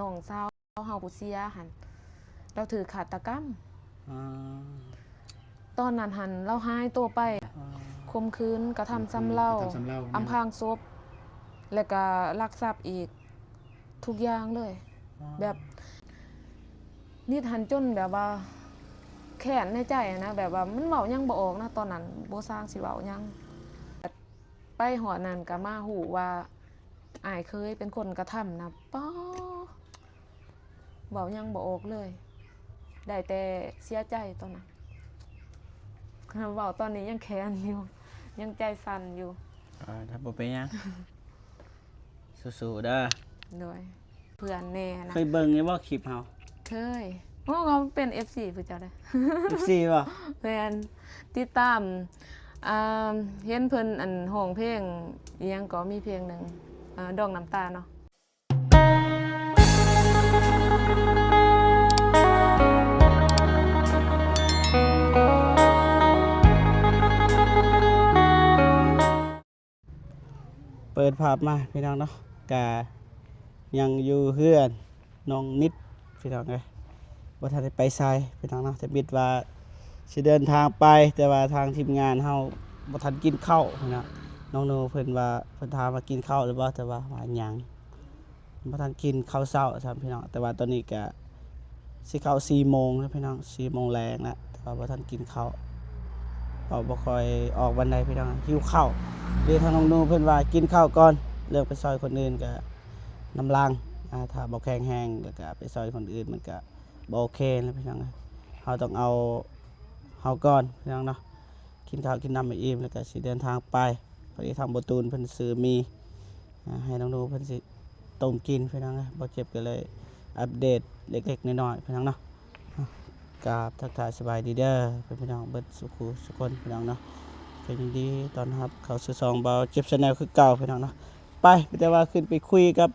น้องสาวเฮาผู้เสียหั่นเราถือฆาตกรรมตอนนั้นหันเราหายตัวไปข่มขืนกระทำซ้ำเล่าอำพรางศพแล้วก็ลักทรัพย์อีกทุกอย่างเลยแบบนิดหันจนแบบว่าแค้นในใจนะแบบว่ามันเว้ายังบ่ออกนะตอนนั้นบ่สร้างสิเว้ายังไปหอดนั้นก็มาฮู้ว่าอ้ายเคยเป็นคนกระทำนะป๊อเว้ายังบ่ออกเลยได้แต่เสียใจตอนนั้นเว้าตอนนี้ยังแค้นอยู่ยังใจสั่นอยู่ถ้าบ่เป็นหยังสู้ๆเด้อโดยเพื่อนแน่นะเคยเบิ่งอยู่บ่คลิปเฮาเคยโอ้เขาเป็น FC ผู้เจ้าเด้อ FC บ่เพิ่นติดตามเห็นเพิ่นอันร้องเพลงอีหยังก็มีเพลงหนึงดอกน้ำตาเนาะเปิดภาพมาพี่น้องเนาะกะยังอยู่เฮือนน้องนิดพี่น้องเอ้ยบ่ทันได้ไปไสพี่น้องเนาะแต่บิดว่าสิเดินทางไปแต่ว่าทางทีมงานเฮาบ่ทันกินข้าวพี่น้องน้องโนเพิ่นว่าเพิ่นถามว่ากินข้าวหรือบ่แต่ว่าหยังบ่ทันกินข้าวเช้าครับพี่น้องแต่ว่าตอนนี้ก็สิเข้า 4:00 นแล้วพี่น้อง 4:00 นแลงแล้วแต่ว่าบ่ทันกินข้าวบ่ค่อยออกวันใดพี่น้องหิวข้าวเรียนทางน้องโนเพิ่นว่ากินข้าวก่อนเรื่องไปซอยคนอื่นก็น้ำลางถ้าบ่แข็งแรงแล้วก็ไปซอยคนอื่นมันก็บ่โอเคนะพี่น้องเฮาต้องเอาเฮาก่อนพี่น้องเนาะกินข้าวกินน้ำให้อิ่มแล้วก็สิเดินทางไปพอดีทางบ่ตูนเพิ่นซื้อมีให้น้องโนเพิ่นสิต้มกินพี่น้องบ่เจ็บก็เลยอัปเดตเล็กๆน้อยๆพี่น้องเนาะกราบทักทายสบายดีเด้อพี่น้องเบิดสุขสุขคนพี่น้องเนาะก็ยินดีต้อนรับเข้าสู่ช่องเบาเจ็บ Channel คือเก่าพี่น้องเนาะไปแต่ว่าขึ้นไปคุยกับ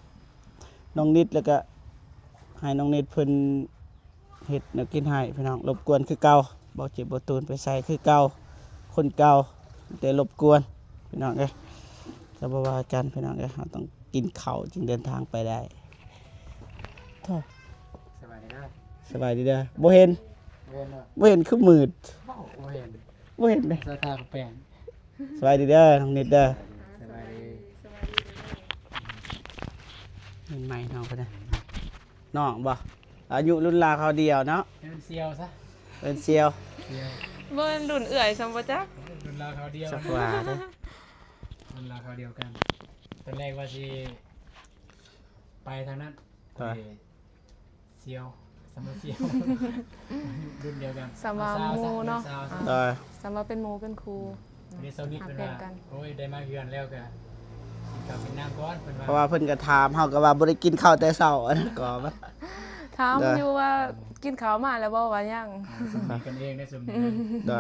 น้องนิดแล้วก็ให้น้องนิดเพิ่นเฮ็ดแนวกินให้พี่น้องรบกวนคือเก่าบ่เจ็บบ่ตูนไปใส่คือเก่าคนเก่าแต่รบกวนพี่น้องเอ้ยจะบ่ว่ากันพี่น้องเอ้ยเราต้องกินข้าวจึงเดินทางไปได้ท้อสบายดีเด้อสบายดีเด้อบ่เห็นบ่เห็นคือมืดบ่เห็นบ่เห็นเด้สถาแปลงสบายดีเด้อน้องนิดเด้อสบายดีเห็นไหมน้องเพิ่นน่ะน้องบ่อายุรุ่นราวเขาเดียวเนาะเป็นเซียวซะเป็นเซียวเบิ่นรุ่นเอื่อยซำบ่จักรุ่นราวเขาเดียวสักว่าเด้อรุ่นราวเขาเดียวกันตอนแรกว่าสิไปทางนั้นเซียวสมเซียวรุ่นเดียวกันสำว่าหมู่เนาะสำว่าเป็นหมู่เป็นครูวันนี้เซานิดเป็นว่าโอ้ยได้มาเฮือนแล้วก็กลับเป็นน้ำก่อนเพิ่นว่าเพราะว่าเพิ่นก็ถามเฮาก็ว่าบ่ได้กินข้าวแต่เช้าอันนั้นก็ว่าถามอยู่ว่ากินข้าวมาแล้วบ่ว่ายังมีกันเองได้สมนี้ได้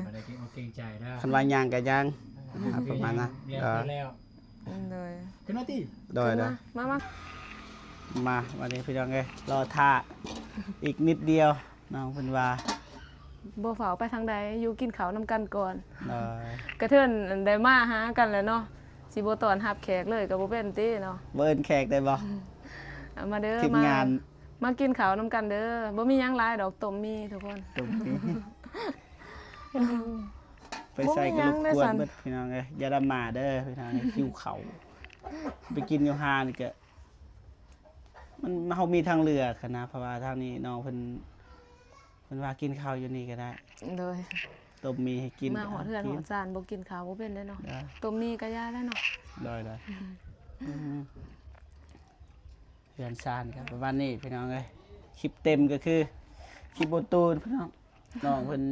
บ่ได้เกรงใจนะคันว่ายังก็ยังประมาณนั้นแล้วเลยขึ้นมาติได้มาวันนี้พี่น้องเอ้ยรอท่าอีกนิดเดียวน้องเพิ่นว่าบ่เฝ้าไปทางใดอยู่กินข้าวนำกันก่อนได้กระเทินได้มาหากันแล้วเนาะสิบ่ต้อนรับแขกเลยก็บ่เป็นติเนาะบ่เอิ้นแขกได้บ่มาเด้อมากินข้าวนำกันเด้อบ่มีหยังหลายดอกต้มมีทุกคนต้มมีไปใส่กระลูกกวนเบิดพี่น้องเอ้ยอย่าดำมาเด้อพี่น้องหิวข้าวไปกินอยู่หานี่ก็มันเฮามีทางเลือกคั่นนะเพราะว่าทางนี้น้องเพิ่นว่ากินข้าวอยู่นี่ก็ได้เลยต้มมีให้กินมาหอดเฮือนหอดจานบ่กินข้าวบ่เป็นได้เนาะต้มมีก็ย่าได้เนาะได้เฮือนซานครับประมาณนี้พี่น้องเอ้ยคลิปเต็มก็คือคลิปบ่ตูนพี่น้องเพิ่น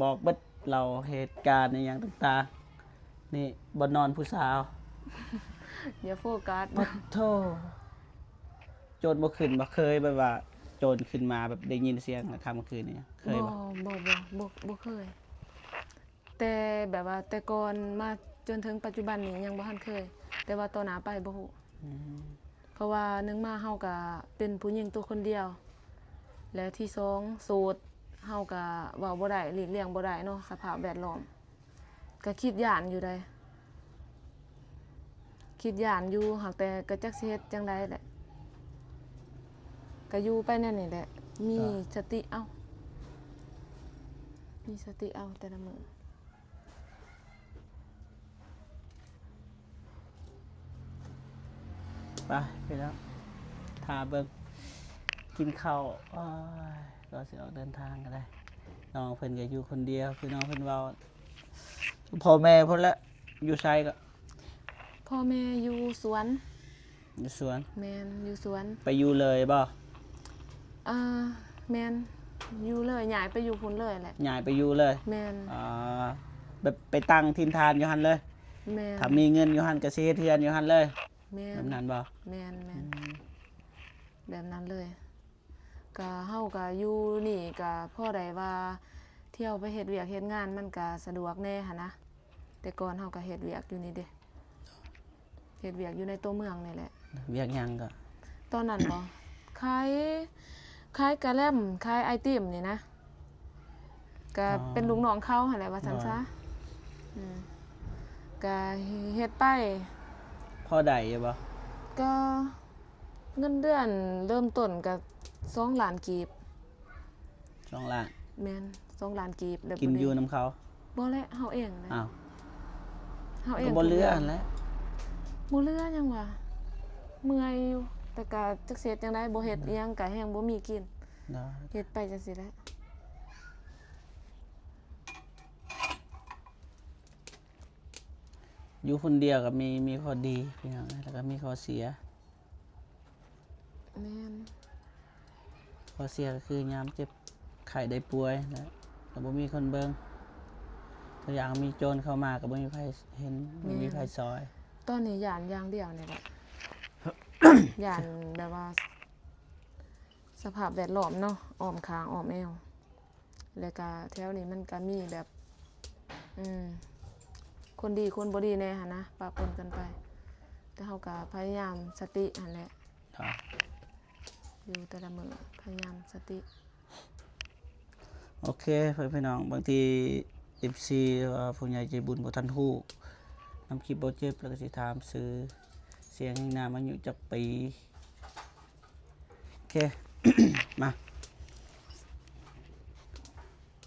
บอกเบิดเราเหตุการณ์ในอย่างต่างๆนี่บ่นอนผู้สาวอย่าโฟกัสโธ่โจรบ่ขึ้นบ่เคยแบบว่าโจรขึ้นมาแบบได้ยินเสียงค่ำคืนนี่เคยบ่เคยแต่แบบว่าแต่ก่อนมาจนถึงปัจจุบันนี้ยังบ่ทันเคยแต่ว่าต่อหน้าไปบ่ฮู้เพราะว่านึงมาเฮาก็เป็นผู้หญิงตัวคนเดียวแล้วที่2โสดเฮาก็เว้าบ่ได้หลีกเลี่ยงบ่ได้เนาะสภาพแวดล้อมก็คิดย้านอยู่ได้คิดย้านอยู่หากแต่ก็จักสิเฮ็ดจังได๋แหละ ก็อยู่ไปนั่นนี่แหละมีสติเอามีสติเอาแต่ละมื้อ ไปไปแล้วทาเบิ่งกินข้าวอ้ายก็สิออกเดินทางก็ได้น้องเพิ่นก็อยู่คนเดียวคือน้องเพิ่นเว้าพ่อแม่เพิ่นละอยู่ไสก็ พ่อแม่อยู่สวน อยู่สวน แมนอยู่สวน ไปอยู่เลยบ่ แมนอยู่เลยย้ายไปอยู่พุ่นเลยแหละ ย้ายไปอยู่เลย แมน แบบไปตั้งถิ่นฐานอยู่หั่นเลย แมน ถ้ามีเงินอยู่หั่นก็สิเฮ็ดเฮือนอยู่หั่นเลย แมน แบบนั้นบ่ แมนแบบนั้นเลยก็เฮาก็อยู่นี่ก็พ่อใดว่าเที่ยวไปเฮ็ดเวียกเฮ็ดงานมันก็สะดวกแน่หั่นนะแต่ก่อนเฮาก็เฮ็ดเวียกอยู่นี่เด้เฮ็ดเวียกอยู่ในตัวเมืองนี่แหละ เวียกหยังก็ ตอนนั้นบ่ ขายกะแล่มขายไอติมนี่นะก็เป็นลูกน้องเขาหั่นแหละว่าซั่นซะก็เฮ็ดไป พอได้อยู่บ่ ก็เงินเดือนเริ่มต้นก็2 ล้านกีบ 2 ล้าน แม่น2 ล้านกีบแล้ว กินอยู่นำเขา บ่แหละเฮาเองนะ อ้าว เฮาเอ ก็ ง บ่เหลือหั่นแหละ บ่เหลือหยังวะเมื่อยอยู่แต่ก็จักเฮ็ดจังได๋บ่เฮ็ดอิหยังก็แฮงบ่มีกิน ได้ เฮ็ดไปจังซี่แหละ อยู่คนเดียวก็มีข้อดีพี่น้องแล้วก็มีข้อเสีย แม่น ข้อเสียก็คือยามเจ็บไข้ได้ป่วยนะก็บ่มีคนเบิ่งถ้าอย่างมีโจรเข้ามาก็บ่มีไผเห็นบ่มีไผซอย ตอนนี้ย่านอย่างเดียวนี่แหละ ย่านแบบว่า สภาพแวดล้อมเนาะอ้อมข้างอ้อมแอวแล้วก็แถวนี้มันก็มีแบบคนดีคนบ่ดีแน่หั่นนะปะปนกันไป แต่เฮาก็พยายามสติหั่นแหละ ครับ อยู่แต่ละมื้อพยายามสติ โอเคเพื่อนพี่น้องบางที FC ว่าผู้ใหญ่ใจบุญบ่ทันฮู้นำคลิปบ่เจ็บแล้วก็สิถามซื้อเสียงนามอายุจักปีโอเค มา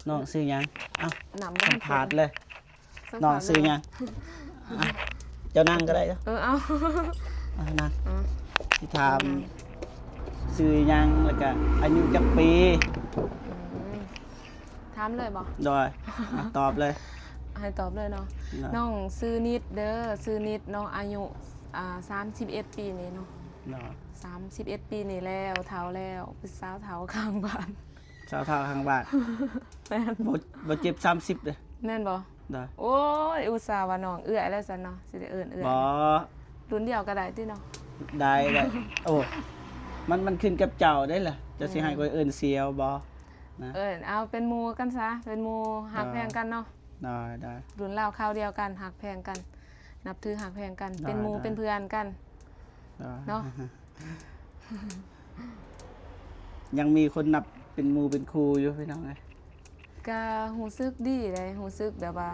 น้องซื้อหยังเอ้า น้ำบ่ สัม ทัน ภาษณ์เลยน้องซื้อหยังอ่ะเจ้านั่งก็ได้เจ้า เอา นั่ง อืม สิถามซื้อหยังแล้วก็อายุจักปี ถามเลยบ่ โดยตอบเลย ให้ตอบเลยเนาะ นะ น้องซื้อนิดเด้อซื้อนิดน้องอายุ31 ปีนี่เนาะ เนาะ 31 ปีนี่แล้วเฒ่าแล้วเป็นสาวเฒ่าข้างบ้าน ชาวท่าข้างบ้าน แม่น บ่เจ็บ30เด้อ แม่นบ่ ได้ โอ้ยอุตส่าห์ว่าน้องเอื้อยแล้วซั่นเนาะสิได้เอิ้นเอื้อย บ่ รุ่นเดียวก็ได้ติเนาะ ได้โอ้มันขึ้นกับเจ้าได้ล่ะจะสิให้คนอื่นเสียวบ่นะ เอิ้นเอาเป็นหมู่กันซะเป็นหมู่ฮักแพงกันเนาะ ได้ รุ่นราวคราวเดียวกันฮักแพงกัน นับถือฮักแพงกัน เป็นหมู่ ได้ เป็นเพื่อนกัน ได้ เนาะ ยังมีคนนับเป็นหมู่เป็นครูอยู่พี่น้องเอ้ย ก็รู้สึกดีเลยรู้สึกแบบว่า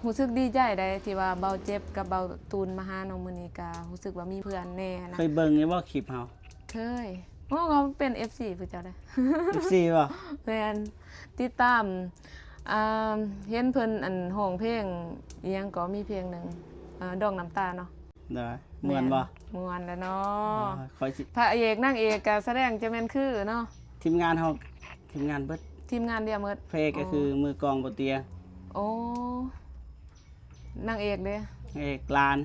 รู้สึกดีใจได้ที่ว่าเบาเจ็บกับเบาตูนมาหาน้องมื้อนี้ก็รู้สึกว่ามีเพื่อนแน่นะ เคยเบิ่งอยู่บ่คลิปเฮา เคยโอ้เขาเป็น FC ผู้เจ้าได้ FC บ่ แฟนติดตามเห็นเพิ่นอันห้องเพลงอีหยังก็มีเพลงหนึงดอกน้ำตาเนาะ ได้ม่วนบ่ ม่วนแล้วเนาะ คอยสิ พระเอกนางเอกก็แสดงจะแม่นคือเนาะ ทีมงานเฮาทีมงานเบิด ทีมงานเดียวหมด เพลงก็คือมือกลองบ่เตียง โอ้นางเอกเด้ เอกลาน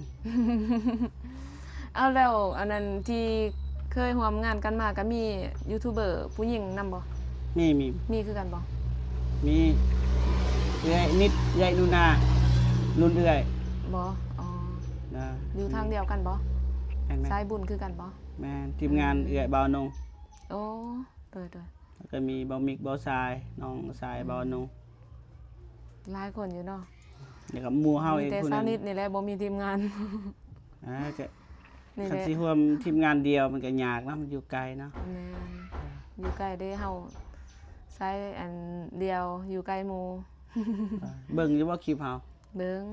เอาแล้วอันนั้นที่เคยร่วมงานกันมาก็มียูทูบเบอร์ผู้หญิงนำบ่ มี มีคือกันบ่ มีเอื้อยนิดใหญ่นูนารุ่นเอื้อย บ่อ๋อ นะ อยู่ทางเดียวกันบ่ แม่น สายบุญคือกันบ่ แม่นทีมงานเอื้อยบ่าวนง โอ้โดย แล้วก็มีบ่าวมิกบ่าวทรายน้องทรายบ่าวนง หลายคนอยู่เนาะ แล้วก็หมู่เฮา มี เอง แต่ ผู้ สา นั้ วน นิดนี่แหละบ่มีทีมงาน ก็ นี่ คัน แหละ สิร่วมทีมงานเดียวมันก็ยากเนาะมันอยู่ไกลเนาะ แม่นอยู่ใกล้เด้เฮาสายอันเดียวอยู่ใกล้หมู่ เบิ่งอยู่บ่คลิปเฮา เบิ่ง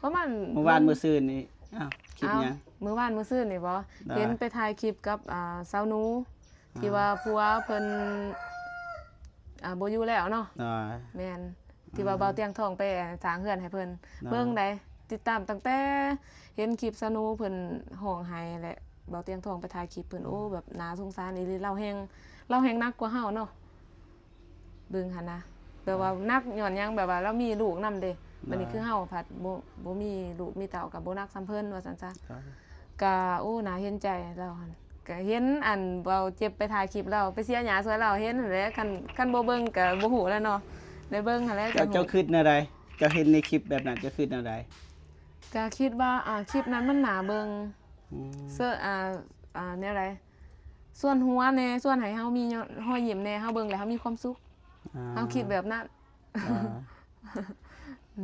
ประมาณ เมื่อวานมื้อซื่นนี่อ้าวคลิปหยัง มื้อวานมื้อซื่นนี่บ่ ได้ เห็นไปถ่ายคลิปกับสาวหนู ที่ว่าผัวเพิ่นบ่อยู่แล้วเนาะ อ่า แม่นที่ว่าเบาเตียงทองไปสร้างเฮือนให้เพิ่นเบิ่งได้ติดตามตั้งแต่เห็นคลิปสนุเพิ่นร้องไห้แหละเบาเตียงทองไปถ่ายคลิปเพิ่นโอ้แบบน่าสงสารอีหลีเราแฮงหนักกว่าเฮาเนาะเบิ่งหั่นนะแบบว่านักย้อนหยังแบบว่าเรามีลูกนำเด้บัดนี้คือเฮาผัดบ่มีลูกมีเต้าก็บ่นักซ้ำเพิ่นว่าซั่นซะ ครับ ก็โอ้น่าเห็นใจเราหั่นก็เห็นอันเบาเจ็บไปถ่ายคลิปเราไปเสียหยาสวยเราเห็นนั่นแหละคันบ่เบิ่งก็บ่ฮู้แล้วเนาะได้เบิ่งหั่นแหละ เจ้าคิดแนวใดเจ้าเห็นในคลิปแบบนั้นเจ้าคิดแนวใด ก็คิดว่าคลิปนั้นมันน่าเบิ่ง อืม เสื้อแนวใดส่วนหัวแน่ส่วนให้เฮามีรอยยิ้มแน่เฮาเบิ่งแล้วเฮามีความสุขเฮาคิดแบบนั้น อ่า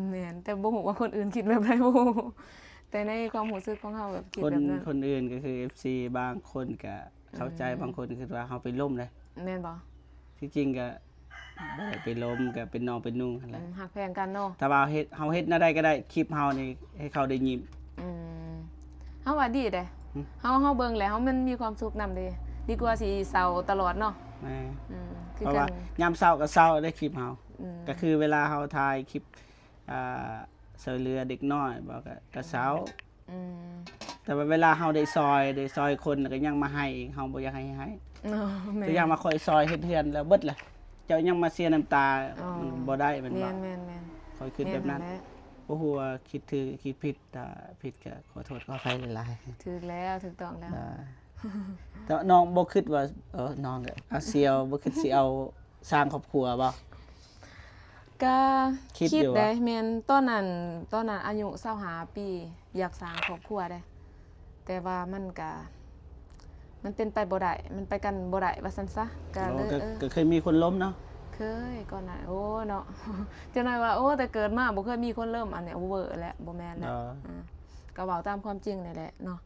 แม่นแต่บ่ฮู้ว่าคนอื่นคิดแบบใดบ่ฮู้แต่ในความรู้สึกของเฮาแบบคิด คน แบบนั้น คนอื่นก็คือ FC บางคนก็เข้าใจบางคนก็คือว่าเฮาไปล้มเลย แม่นบ่ ที่จริงก็บ่ได้ไปล้มก็เป็นน้องเป็นนุ่งนั่นแหละ ฮักแพงกันเนาะ ถ้าว่าเฮาเฮ็ดแนวใดก็ได้คลิปเฮานี่ให้เขาได้ยิ้ม อืมเฮาว่าดีเด้ อืม เฮาเบิ่งแล้วมันมีความสุขนำเด้ดีกว่าสิเศร้าตลอดเนาะ แม่ คือ เพราะ กั ว่าน ยามเช้าก็เช้าได้คลิปเฮา อืม ก็คือเวลาเฮาถ่ายคลิปอ่าช่วยเหลือเด็กน้อยบ่ก็เช้า อืม แต่ว่าเวลาเฮาได้ซอยคนก็ยังมาให้อีกเฮาบ่อยากให้ เนาะแม่ ตัวอย่างมาคอยซอยเฮ็ดเฮือนแล้วเบิดล่ะเจ้ายังมาเสียน้ำตามันบ่ได้แมันบ่ แม่น คอยคิดแบบนั้น แม่แหละ บ่ฮู้ว่าคิดถือคิดผิดถ้าผิดก็ขอโทษขออภัยหลาย ถูกแล้วถูกต้องแล้ว ๆแต่น้องบ่คิดว่าน้องก็เอาเสียวบ่คิดสิเอาสร้างครอบครัวบ่ ก็ คิด คิด อยู่วะ ได้แม่นตอนนั้นอายุ25ปีอยากสร้างครอบครัวได้แต่ว่ามันเป็นไปบ่ได้มันไปกันบ่ได้ว่าซั่นซะก็เลย ก็เคยมีคนล้มเนาะ เคยก่อนหน้าโอ้เนาะ จังหน่อยว่าโอ้แต่เกิดมาบ่เคยมีคนเริ่มอันเนี้ยเวอร์แล้วบ่แม่นแล้วก็เว้าตามความจริงนี่แหละเนาะ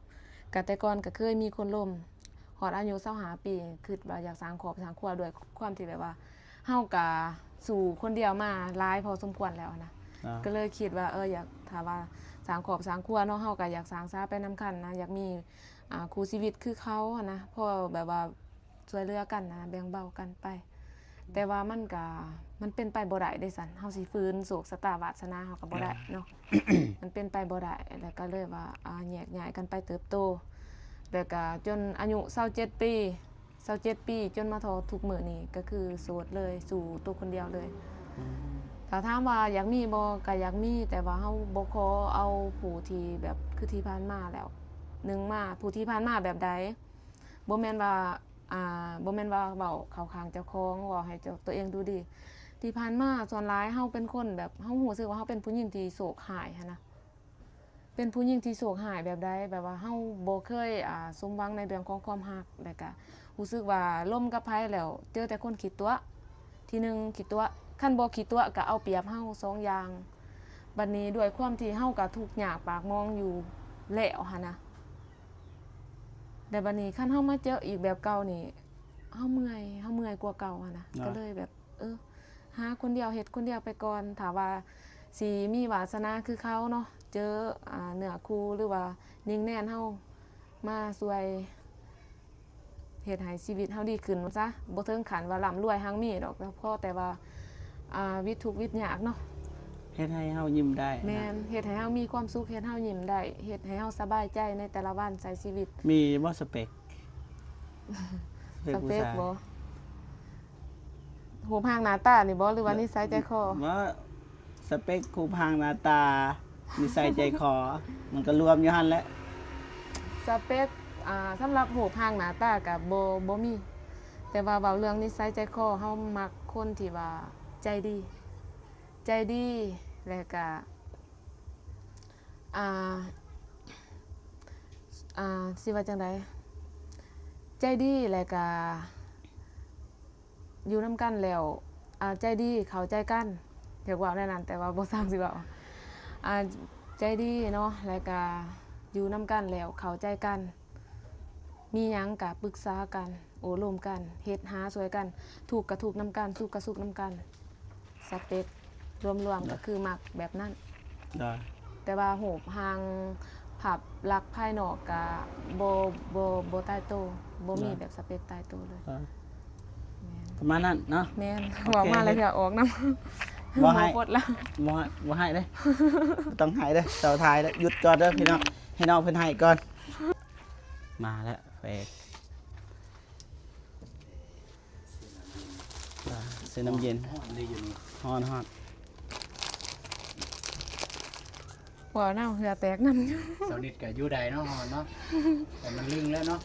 ก็แต่ก่อนก็เคยมีคนล้มฮอดอายุ25ปีคิดว่าอยากสร้างครอบสร้างครัวด้วยความที่แบบว่าเฮาก็สู่คนเดียวมาหลายพอสมควรแล้วนะ ก็เลยคิดว่าอยากถ้าว่าสร้างครอบสร้างครัวเนาะเฮาก็อยากสร้างซาไปนํกันนะอยากมีคู่ชีวิตคือเขาอะนะเพราะแบบว่าช่วยเหลือกันนะแบ่งเบากันไป แต่ว่ามันเป็นไปบ่ได้เด้ซั่นเฮาสิฟื้นโศกชะตาวาสนาเฮาก็บ่ได้เนาะ มันเป็นไปบ่ได้แล้วก็เลยว่าแยกย้ายกันไปเติบโตแล้วก็จนอายุ27ปีจนมาทอทุกมื้อนี้ก็คือโสดเลยสู่ตัวคนเดียวเลย ถ้าถามว่าอยากมีบ่ก็อยากมีแต่ว่าเฮาบ่ขอเอาผู้ที่แบบคือที่ผ่านมาแล้วมาผู้ที่ผ่านมาแบบใดบ่แม่นว่าบ่แม่นว่าเว้าเข้าข้างเจ้าของเว้าให้ตัวเองดูดีที่ผ่านมาส่วนหลายเฮาเป็นคนแบบเฮารู้สึกว่าเฮาเป็นผู้หญิงที่โศกหายหันนะเป็นผู้หญิงที่โศกหายแบบใดแบบว่าเฮาบ่เคยสมหวังในเรื่องของความรักแล้วก็รู้สึกว่าล่มกับไผแล้วเจอแต่คนขี้ตัวทีหนึงขี้ตัวคันบ่ขี้ตัวก็เอาเปรียบเฮาสองอย่างบัดนี้ด้วยความที่เฮาก็ทุกข์ยากปากมองอยู่แล้วหั่นนะแต่บัดนี้คันเฮามาเจออีกแบบเก่านี่เฮาเมื่อยกว่าเก่าหั่นนะก็เลยแบบหาคนเดียวเฮ็ดคนเดียวไปก่อนถ้าว่าสิมีวาสนาคือเขาเนาะเจอเนื้อคู่หรือว่านิ่งแน่นเฮามาช่วยเฮ็ดให้ชีวิตเฮาดีขึ้นซะบ่ถึงขั้นว่าร่ำรวยหังมีดอกพอแต่ว่าวิตทุกข์วิตยากเนาะ เฮ็ดให้เฮายิ้มได้ แม่นเฮ็ดให้เฮามีความสุขเฮ็ดให้เฮายิ้มได้เฮ็ดให้เฮาสบายใจในแต่ละวันใช้ชีวิต มีบ่สเปค ส ผู้ เปค ชาย บ่รูปร่างหน้าตานี่บ่หรือว่านิสัยใจคอ ว่าสเปคคูพางหน้าตานิสัยใจคอ มันก็รวมอยู่หั่นแหละ สเปคสำหรับรูปร่างหน้าตาก็บ่มีแต่ว่าเว้าเรื่องนิสัยใจคอเฮามักคนที่ว่าใจดีแล้วก็สิว่าจังไดใจดีแล้วก็อยู่นำกันแล้วใจดีเข้าใจกันอยากเว้าได้นั้นแต่ว่าบ่สร้างสิเว้าใจดีเนาะแล้วก็อยู่นำกันแล้วเข้าใจกันมีหยังก็ปรึกษากันโอ้ร่วมกันเฮ็ดหาช่วยกันทุกข์ก็ทุกข์นำกันสุขก็สุขนำกันสเปครวมๆก็คือมักแบบนั้น ได้ แต่ว่าโหบหางผับลักษณ์ภายนอกก็บ่ใต้โต บ่มีแบบสเปคตายตัวเลย ประมาณนั้นเนาะ แม่น โอเค บอกมาเลยค่ะออกนำ บ่ให้ กดแล้ว บ่ให้เด้บ่ต้องให้เด้เสาทายเด้หยุดก่อนเด้อพี่น้องให้น้องเพิ่นให้ก่อนมาแล้วแฟกซื้อน้ำเย็น ได้อยู่นี่ ฮ้อน บ่เน่าเหือแตกนำ เสานิดกับยูไดเนาะฮอนเนาะแต่มันลึงแล้วเนาะ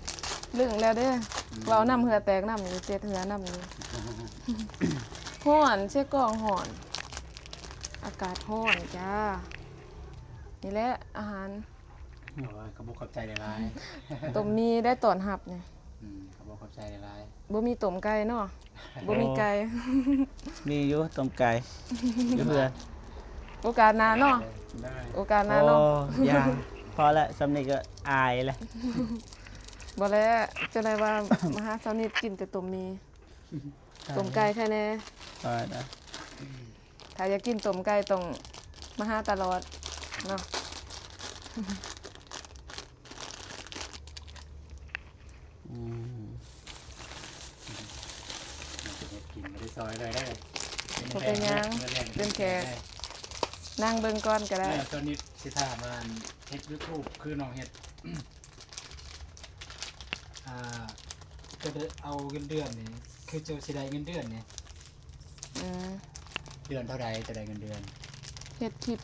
เรื่องแล้วเด้อเว้านำเหือแตกนำอยู่เจ็ดเหือนำอยู่ฮ้อนเช็กกองฮ้อน อากาศฮ้อนจ้า นี่แหละอาหาร โอ้ยขอบใจหลาย ต้มมีได้ตอนหับเนี่ย ขอบใจหลาย บ่มีต้มไก่เนาะบ่มีไก่ ๆมีอยู่ต้มไก่อยู่เพื่อน โอกาสหน้าเนาะ ได้ โอกาสหน้า โอ้ เนาะ ยาพอละสำนึกก็อายแหละ บ่แล้วจะได้ว่า มาหาเช้านี้กินแต่ต้มมีต้มไก่แค่แน่ พอละ ถ้าอยากกินต้มไก่ต้องมาหาตลอดเนาะ อืม กินไม่ได้ซอยเลยได้ บ่เป็นหยังเป็นแขกนั่งเบิ่งก่อนก็ได้ เสานิดสิถามว่าเฮ็ด YouTube คือน้องเฮ็ดก็จะเอาเงินเดือนนี่คือจะสิได้เงินเดือนนี่ อืม เดือนเท่าใดจะได้เงินเดือน เฮ็ดคลิป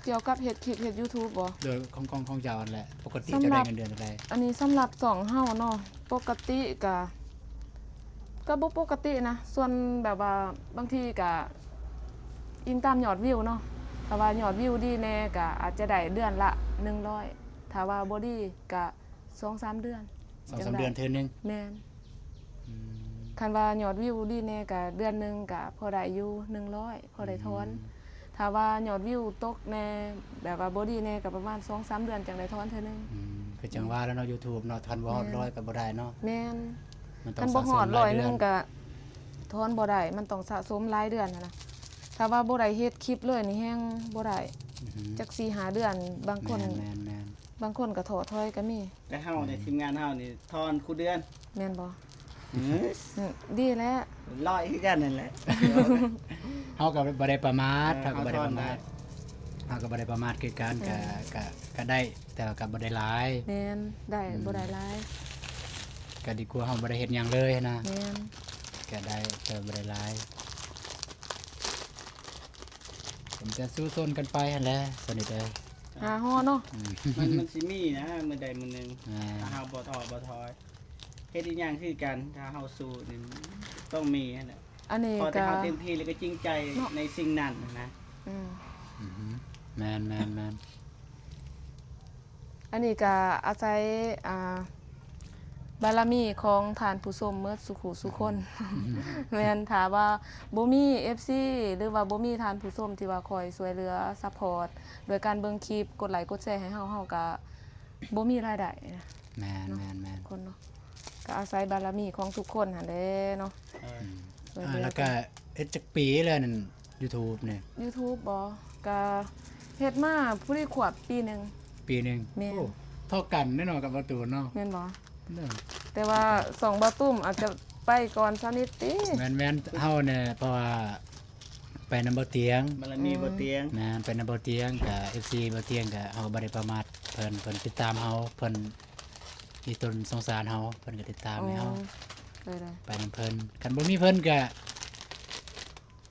เกี่ยวกับเฮ็ดคลิปเฮ็ด YouTube บ่ โดยของเจ้าอันแหละปกติ สำ จะ หรั ได้ บ เงินเดือนเท่าใด อันนี้สำหรับสองเฮาเนาะปกติก็บ่ปกตินะ ส่วนแบบว่าบางทีก็อิงตามยอดวิวเนาะถ้าว่ายอดวิวดีแน่ก็อาจจะได้เดือนละ100ถ้าว่าบ่ดีก็ 2-3 เดือน 2-3 เดือนเทื่อนึง แม่นคันว่ายอดวิวดีแน่ก็เดือนหนึงก็พอได้อยู่100พอได้ทอน ถ้าว่ายอดวิวตกแน่แบบว่าบ่ดีแน่ก็ประมาณ 2-3 เดือนจังได้ทอนเทื่อนึง คือจังว่าแล้วเนาะ YouTube เนาะทันบ่ฮอด100ก็บ่ได้เนาะ แม่น มันต้อ คั ง นบ่ สะ ฮ ส อ ม ด ราย 100 เดื นึ อน งก็ทอนบ่ได้มันต้องสะสมรายเดือนนะถ้าว่าบ่ได้เฮ็ดคลิปเลยนี่แฮงบ่ได้จัก 4-5 เดือนบางคน แม่น บางคนก็ท้อถอยก็มี แต่เฮาในทีมงานเฮานี่ทอนคู่เดือน แม่นบ่ อืม ดีแล้ว ร้อยคือกันนั่นแหละ ๆเฮาก็บ่ได้ประมาท เออ เฮาก็บ่ได้ เฮาทอ ป น ระมาท ได้ เฮาก็บ่ได้ประมาทคือกันก็ได้แต่ว่าก็บ่ได้หลาย แม่นได้บ่ได้หลาย ก็ดีกว่าเฮาบ่ได้เฮ็ดหยังเลยนะ แม่น ก็ได้แต่บ่ได้หลายผมจะสู้ซนกันไปหั่นแหละสนิทเอ้ย หาฮ้อเนาะ มันสิมีนะมื้อใดมื้อหนึง ถ้าเฮาบ่ท้อบ่ถอยเฮ็ดอีหยังคือกัน ถ้าเฮาสู้นี่ต้องมีนั่นแหละ อันนี้ พอแต่ ก็ เฮาเต็มที่แล้วก็จริงใจ เนาะ ในสิ่งนั้นนะ อืม แม่น อันนี้ก็อาศัยบารมีของท่านผู้ชมเมื่อสุขุสุคน แม่นถามว่าบ่มี FC หรือว่าบ่มีท่านผู้ชมที่ว่าคอยช่วยเหลือซัพพอร์ตโดยการเบิ่งคลิปกดไลค์กดแชร์ให้เฮาก็บ่มีรายได้นะ แม่น คนเนาะก็อาศัยบารมีของทุกคนหั่นแหละเนาะ ช่วยเหลือ แล้วก็เฮ็ดจักปีแล้วนั่น YouTube เนี่ย YouTube บ่ก็เฮ็ดมาผู้ที่ขวบปีหนึง ปีหนึง แม่น โอ้เท่ากันแน่นอนกับประตูเนาะ แม่นบ่ เด้อ แต่ว่าสองบาตุ้มอาจจะไปก่อนสักนิดติ แม่นเฮาเนี่ยเพราะว่าไปนำบ่เตียง บารมีบ่เตียง แม่นไปนำบ่เตียงกับ FC บ่เตียงก็เฮาบ่ได้ประมาทเพิ่นติดตามเฮาเพิ่นมีตนสงสารเฮาเพิ่นก็ติดตามให้เฮา ได้ ไปนำเพิ่นคันบ่มีเพิ่นก็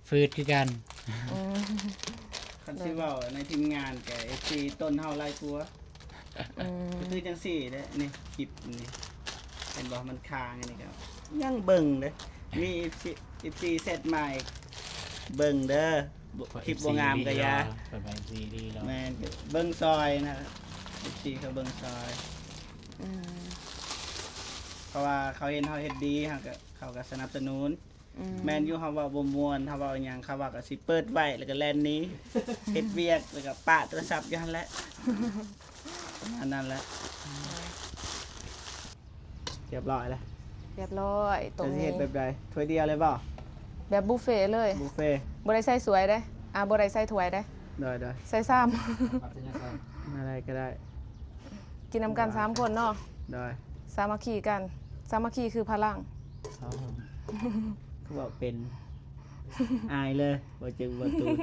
ฟืดคือกัน อืม คันสิเว้าในทีมงานแก FC ต้นเฮาหลายกว่า อืม ก็คือจังซี่เด้อนี่คลิปนี่เห็นบ่มันค้างอันนี้ก็ยังเบิ่งเด้อมี FC เซตใหม่เบิ่งเด้อบ่คลิปบ่งามก็อย่า เปิดไป FC ดีแล้ว แม่นเบิ่งซอยนะ FC เขาเบิ่งซอย อืม เพราะว่าเขาเห็นเฮาเฮ็ดดีเขาก็สนับสนุน อืม แม่นอยู่เฮาเว้าบ่ม่วนเฮาเว้าหยังเขาว่าก็สิเปิดไว้แล้วก็แล่นหนี้ เฮ็ดเวียกแล้วก็ปะโทรศัพท์อยู่หั่นแหละอันนั้นแหละเรียบร้อยแล้ว เรียบร้อยตรง จะสิ นี้ เฮ็ดแบบใดถ้วยเดียวเลยบ่ แบบบุฟเฟ่ต์เลย บุฟเฟ่ต์ บ่ได้ใส่สวยได้บ่ได้ใส่ถ้วยได้ ได้ ใส่ซ้ ปัจจัยใส่ อะไรก็ได้ ำ กินน้ำกัน3คนเนาะ ได้ สามัคคีกันสามัคคีคือพลัง ครับผมคือว่าเป็น อายเลยบ่จึงบ่ตูน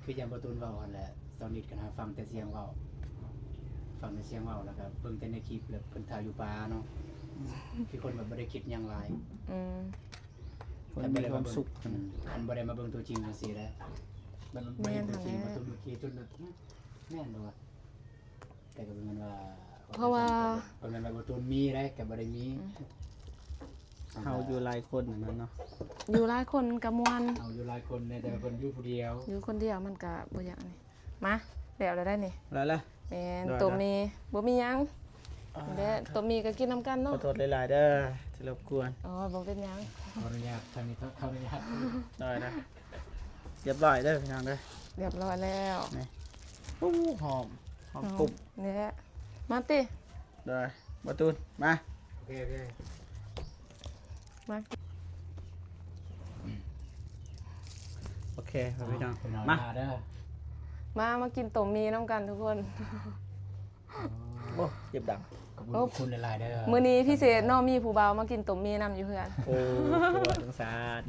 คืออย่างประตูนเว้าหั่นแหละตอนนี้กันหาฟังแต่เสียงเว้าฟังแต่เสียงเว้าแล้วก็เบิ่งแต่ในคลิปแล้วเพิ่นถ่ายอยู่ป่าเนาะคือคนแบบบ่ได้คิดหยังหลาย อืม คนมีความสุข อันบ่ได้มาเบิ่งตัวจริงจังซี่แหละมันบ่เห็นตัวจริงมาตัวเมื่อกี้จนแบบแม่นบ่วะแต่ก็เป็นมันว่า เพราะว่า เพิ่นว่าบ่ตูนมีได้ก็บ่ได้มี เฮาอยู่หลายคนนั่นนะเนาะ อยู่หลายคนก็ม่วน เอาอยู่หลายคนเนี่ยแต่ว่าเพิ่นอยู่ผู้เดียว อยู่คนเดียวมันก็บ่อยากนี่มาเดี๋ยวเราได้นี่ แล้วล่ะ แม่น ได้ ตัวมีบ่มีหยังเด้ตัวมีก็กินน้ำกัน ขอ เนาะ โทษหลายๆเด้อที่รบกวน อ๋อบ่เป็นหยัง ขออนุญาตทางนี้ขออนุญาต ได้นะเรียบร้อยเด้อพี่น้องเด้อ เรียบร้อยแล้ว อู้หอมกรุบ นี่แหละมาติ ได้บ่ตูนมา โอเคโอเค มา โอเคครับพี่น้อง เป็นน้อย มา เด้อ มากินตัวมีน้ำกันทุกคน โอ้เจ็บดัง ขอบคุณหลายๆเด้อ มื้อนี้พิเศษเนาะมีผู้บ่าวมากินตัวมีนํอยู่เฮือน โอ้ตัวจังสาร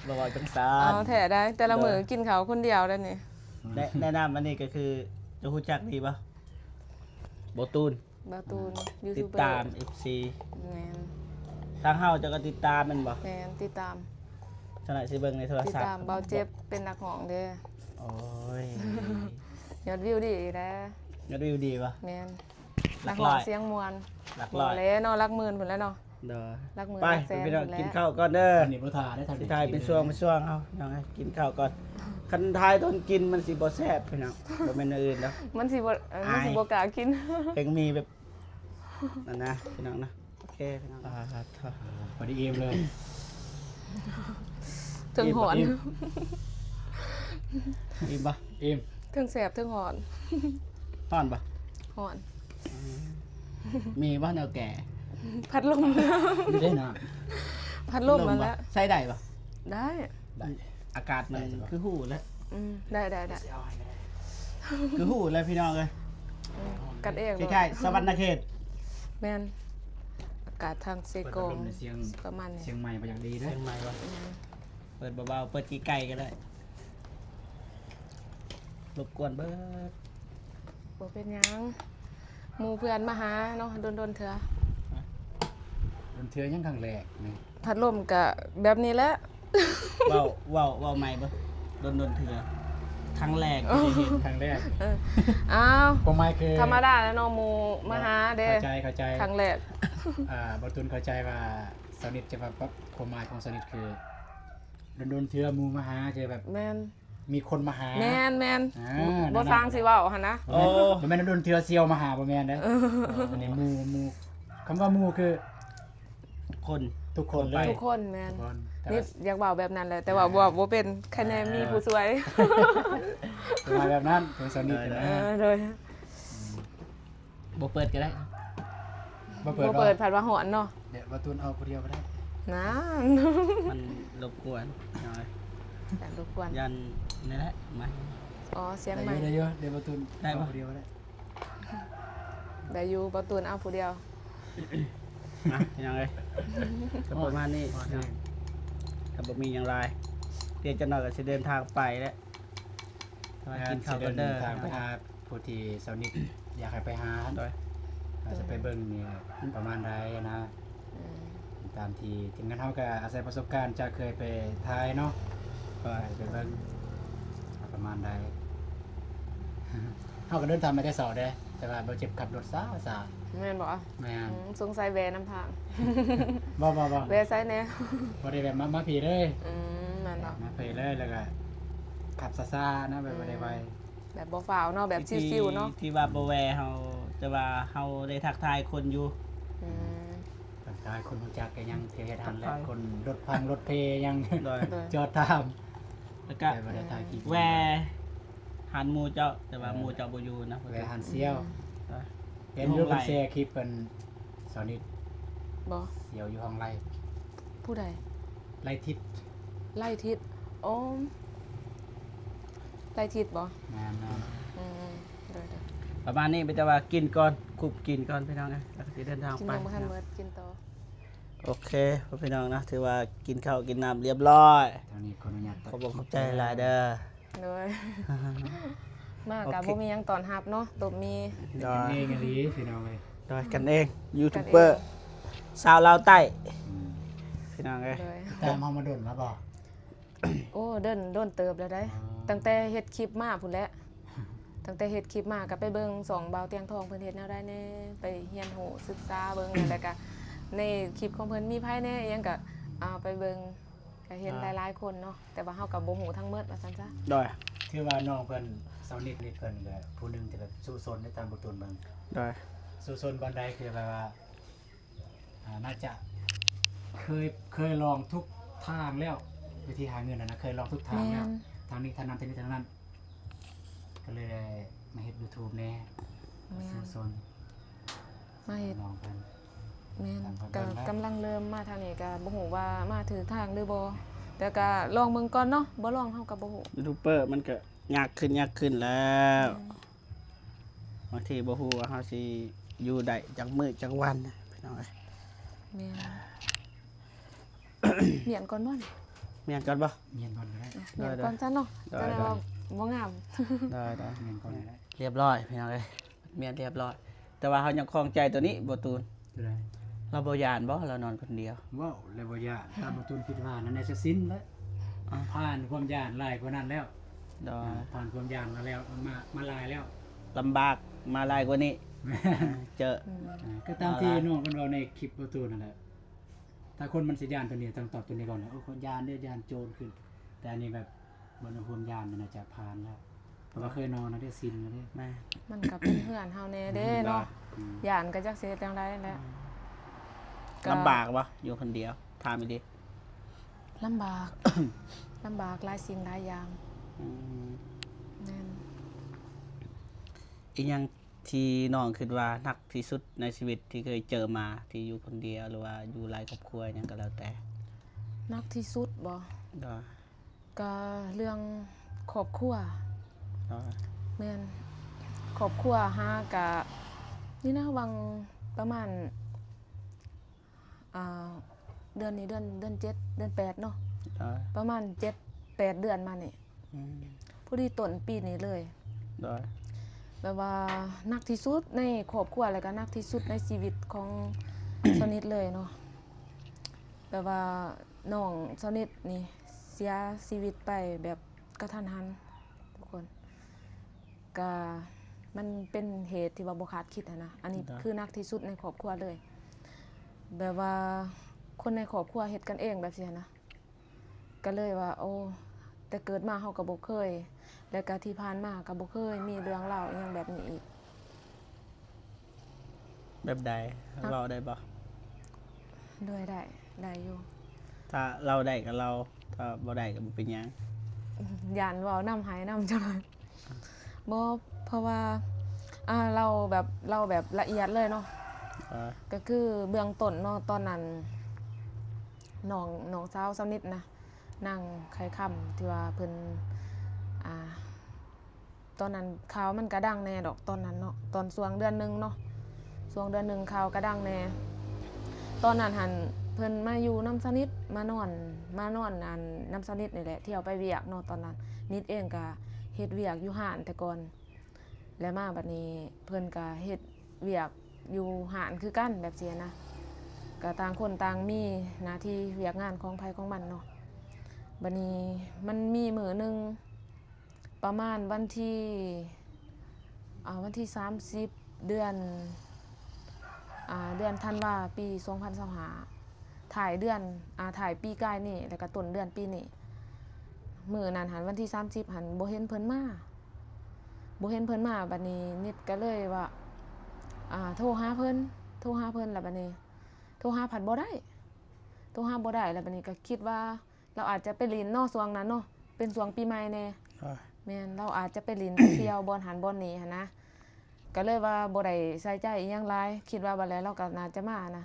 บ่ว่าจังสาร เอาแท้ได้ แต่ละมื้อกินข้าวคนเดียวได้นี่ แนะนำอันนี้ก็คือจะรู้จักดีป่ะบ่ตูน บาตูนยู ติ ทู ด บเบอร์ ตาม FC แม่น ทางเฮาจะก็ติดตามแมันบ่ แม่นติดตาม ฉะนั้นสิเบิ่งในโทร ติด ศัพท์ ตามเบาเจ็บเป็นนักร้องเด้อ โอ้ย ยอดวิวดีแล้ ยอดวิวดีป่ะ แม่น หลั นั ก ก ร้ ร้อ อง ย เสียงมวล หลัก บ่ ร้อย แล้วเนาะหลักหมื่นพุ่นแล้วเนาะ เด้อ หลักหมื่น ไป หลักแสน พี่น้อง พุ่นแล้ว กินข้าวก่อนเด้อ อันนี้บ่ทาได้ทาง สิทายเป็นช่วงเฮาน้องให้กินข้าวก่อนคันทายตอนกินมันสิบ่แซ่บพี่น้องบ่แม่นอันอื่นแล้ว มันสิบ่มันสิบ่กล้ากิน เองมีแบบนั่นนะพี่น้องนะโอเคพี่น้องครับ พอดีเอ็มเลย ถึงหอน อิ่มป่ะ เอ็ม ถึงแสบถึงหอน ฮ้อนป่ะ หอน มีป่ะแนวแก่ พัดลม ไม่ได้นะ พัดลมมาแล้ว ใส่ได้ป่ะ ได้ ได้ อากาศมันคือหูแล้ว ได้ เอาให้ได้ คือหูแล้วพี่น้องเลย กันเอง ใกล้ๆสวรรณเขต แม่นอากาศทางเซ เปิด โก พัด ง ลมในเสียง ประมาณนี้ เสียงใหม่ไปอย่างดีเด้อ เชียงใหม่ป่ะเปิดเบาๆเปิดกี่ไก่ก็ได้รบกวนเบิด บ่เป็นหยังหมู่เพื่อนมาหาเนาะโดนๆเถอะ มันเทื่อยังครั้งแรกนี่ พัดลมก็แบบนี้แหละ เว้าใหม่บ่โดนๆเถื่อครั้งแรกที่ได้เห็น ครั้งแรก อ้าว ก็ไม่คือ ธรรมดาแล้วเนาะหมู่มาหาเด้ เข้าใจ ครั้งแรก บอตุนเข้าใจว่าสนิทจะแบบความหมายของสนิทคือโดนเทื่อหมูมาหาคือแบบ แม่น มีคนมาหา แม่น อ่า บ่สร้างสิเว้าหั่นนะ โอ้บ่แม่นโดนเทื่อเซียวมาหาบ่แม่นเด้ออันนี้หมู่คำว่าหมู่คือ คน ทุกคนเลย ทุกคนแม่น ทุกคนแต่ นี่ ว่า อยากเว้าแบบนั้นแหละแต่ว่าบ่เป็นคะแนนมีผู้ช่วย เป็นมาแบบนั้นเป็นสนิทนะ โดย บ่เปิดก็ได้ บ่ บ่เปิดผัดว่าหอนเนาะ เดี๋ยวบอตุนเอาผู้เดียวก็ได้ นะ มันรบกวนหน่อย แต่รบกวน ยันนี่แหละมา อ๋อเสียง ได้ ใหม่ เยอะเดี๋ยวบอตุน ได้ปะ เอาผู้เดียวก็ได้ ได้อยู่ประตูนเอาผู้เดียว นะยังไงก็ประมาณนี้ถ้าบ่มีอย่างไรเดี๋ยวจะหน่อยก็สิเดินทางไปแล้วมากินข้าวกันเด้อ ทางไปหาผู้ที่สนิทอยากให้ไปหา โดย เราจะไปเบิ่งเนี่ยประมาณใดนะ ตามที่ทีมงานเฮาก็อาศัยประสบการณ์จะเคยไปถ่ายเนาะก็ไปเบิ่งประมาณใด เฮาก็เดินทางไม่ได้สอเด้แต่ว่าบ่เจ็บขับรถซา แม่นบ่ แม่น สงสัยแวน้ำทาง บ่ แวไซแน่ บ่ได้แบบมาผีเลย นั่นเนาะ มาผีเลยแล้วก็ขับซ่าๆนะแบบบ่ได้ไว แบบบ่ฝ่าวเนาะแบบชิวๆเนาะ ที่ว่าบ่แวเฮาจะว่าเฮาได้ทักทายคนอยู่ อืม บางทายคนรู้จักก็ยังเที่ยวเฮ็ดหันแหละคนรถพังรถเพยัง โดย โดย จอดตาม แล้วก็ แต่บ่ได้ถ่ายคลิป แวหันหมู่เจ้าแต่ว่าหมู่เจ้าบ่อยู่นะ แวหันเซี่ยว โดย เห็นอยู่เป็นแชร์คลิปเป็นสอนิท บ่ เสียวอยู่ห้องไร่ ผู้ใด ไร่ทิศ ไล่ทิศโอ้ไล่ทิศบ่ งานนะ โดย ม ประมาณนี้ไปแต่ว่ากินก่อนคุบกินก่อนพี่น้องนะแล้วก็สิเดินทาง กิน ไป ยังบ่ทันเบิดกินต่อ โอเคพี่น้องนะถือว่ากินข้าวกินน้ำเรียบร้อย ทางนี้ขออนุญาต ขอบคุณขอบใจหลายเด้อ เลยมากับ โอเค บ่มีหยังตอนรับเนาะตบมี โด กัน ย เองอันนี้พี่น้องเลย โดยกันเองยูทูบเบอร์สาวลาวใต้พี่น้องเอ้ย เลย ตามเฮามาดนมาบ่ โอ้เดินโดนเติบแล้วได้ อ๋อ ตั้งแต่เฮ็ดคลิปมาพุ่นแหละตั้งแต่เฮ็ดคลิปมาก็ไปเบิ่งสองเบาเตียงทองเพิ่นเฮ็ดแนวใดแน่ไปเรียนรู้ศึกษาเบิ่งแล้วก็ในคลิปของเพิ่นมีไผแน่อิหยังก็เอาไปเบิ่งก็เห็นหลายๆคนเนาะแต่ว่าเฮาก็บ่ฮู้ทั้งหมดว่าซั่นซะ โดย คือว่าน้องเพิ่นเซานิดเพิ่นก็ผู้หนึงที่แบบสู้ซนในตามบ่ตูนเบิ่ง โดย สู้ซนบันไดคือแบบว่าน่าจะเคยลองทุกทางแล้ววิธีหาเงินนะเคยลองทุกทาง แม่ แล้ว น ทางนี้ทางนั้นทางนี้ทางนั้นก็เลยได้มาเฮ็ด YouTube แน่ แม่ สู้ น ซน มาเฮ็ด น้องเพิ่น แม่น ตามความ ก็ เป็นแล้ว กำลังเริ่มมาทางนี้ก็บ่ฮู้ว่ามาถือทางหรือบ่แต่ก็ลองเบิ่งก่อนเนาะบ่ลองเฮาก็บ่ฮู้ ยูทูบเบอร์มันก็ยากขึ้นแล้วบางทีบ่ฮู้ว่าเฮาสิอยู่ได้จักมื้อจักวันนะพี่น้องเอ้ย แม่นเมียนก่อนบ่นี่ เมียนก่อนบ่ เมียนก่อนก็ได้ เมียนก่อนซะเนาะ ได้ จะได้ว่าบ่งาม ได้ได้ เมียนก่อนก็ได้ เรียบร้อยพี่น้องเอ้ยเมียนเรียบร้อย แต่ว่าเฮายังคลองใจตัวนี้บ่ตูน คือได้ เราบ่ย่านบ่เรานอนคนเดียว ว้าวเลยบ่ยากตามบ่ตูนคิดว่านั่นน่าจะสิ้นแล้ว อ่า ผ่านความยากหลายกว่านั้นแล้ว ดอย ผ่านความยากมาแล้วมาหลายแล้ว ลำบากมาหลายกว่านี้ เจอ ก็ตามที่น้องเพิ่นเว้าในคลิปบ่ตูนนั่นแหละถ้าคนมันสิย่านตัวนี้ต้องตอบตัวนี้ก่อนนะโอ้คนย่านเด้อย่านโจรขึ้น แต่อันนี้แบบบ่ได้ความย่านมันน่าจะผ่านแล้วเพราะว่าเคยนอนนะได้สิ้นแล้วเด้ แม่ มันก็เป็นเฮือนเฮาแน่เด้เนาะ อืม ย่านก็จักสิเฮ็ดจังไดแหละ ลำบากบ่อยู่คนเดียวถามอีกดิ ลำบาก ลำบากหลายสิ่งหลายอย่าง อืม แม่น อีกอย่างที่น้องคิดว่าหนักที่สุดในชีวิตที่เคยเจอมาที่อยู่คนเดียวหรือว่าอยู่หลายครอบครัวหยังก็แล้วแต่ หนักที่สุดบ่ ดอย ก็เรื่องครอบครัว ดอย แม่นครอบครัวหากะนี่นะวังประมาณเดือนนี้เดือน7เดือน8เนาะ ดอย ประมาณ7-8 เดือนมานี่ อืม พอดีต้นปีนี้เลย ดอย แบบว่าหนักที่สุดในครอบครัวแล้วก็หนักที่สุดในชีวิตของ สนิทเลยเนาะแบบว่าน้องสนิทนี่เสียชีวิตไปแบบกระทันหันทุกคนก็มันเป็นเหตุที่ว่าบ่คาดคิดอะนะอันนี้คือหนักที่สุดในครอบครัวเลย แบบว่าคนในครอบครัวเฮ็ดกันเองแบบนี้นะก็เลยว่า โอ้แต่เกิดมาเฮาก็บ่เคย แล้วก็ที่ผ่านมาก็บ่เคยมีเรื่องเล่าอหยังแบบนี้อีก แบบใดเราได้บ่ ด้วยได้อยู่ ถ้าเราได้ก็เราถ้าบ่ได้ก็บ่เป็นหยัง ย่านเว้านำหายนำจังเลยบ่เพราะว่าเราแบบละเอียดเลยเนาะ ดอย ก็คือเบื้องต้นเนาะตอนนั้นน้องสาวสาวนิดนะนั่งไขค่ำที่ว่าเพิ่นตอนนั้นข่าวมันก็ดังแน่ดอกตอนนั้นเนาะตอนช่วงเดือนหนึงเนาะช่วงเดือนหนึงข่าวก็ดังแน่ตอนนั้นหันเพิ่นมาอยู่น้ำสนิทมานอนอันน้ำสนิทนี่แหละเที่ยวไปเวียกเนาะตอนนั้นนิดเองก็เฮ็ดเวียกอยู่ห้านแต่ก่อนแล้วมาบัดนี้เพิ่นก็เฮ็ดเวียกอยู่ห้านคือกันแบบเสียนะก็ต่างคนต่างมีหน้าที่เวียกงานของไผของมันเนาะบัดนี้มันมีมื้อหนึงประมาณวันที่30เดือนธันวาปี2025ถ่ายเดือนถ่ายปีกายนี่แล้วก็ต้นเดือนปีนี้มื้อนั้นหันวันที่30หันบ่เห็นเพิ่นมาบัดนี้นิดก็เลยว่าโทรหาเพิ่นแล้วบัดนี้โทรหาผัดบ่ได้แล้วบัดนี้ก็คิดว่าเราอาจจะไปลินเนาะช่วงนั้นเนาะเป็นช่วงปีใหม่แน่ ดอย แม่นเราอาจจะไปลิน ไปเที่ยวบอนหันบอนนี้หันนะก็เลยว่าบ่ได้ใส่ใจอีหยังหลายคิดว่าบัดแล้วเราก็น่าจะมานะ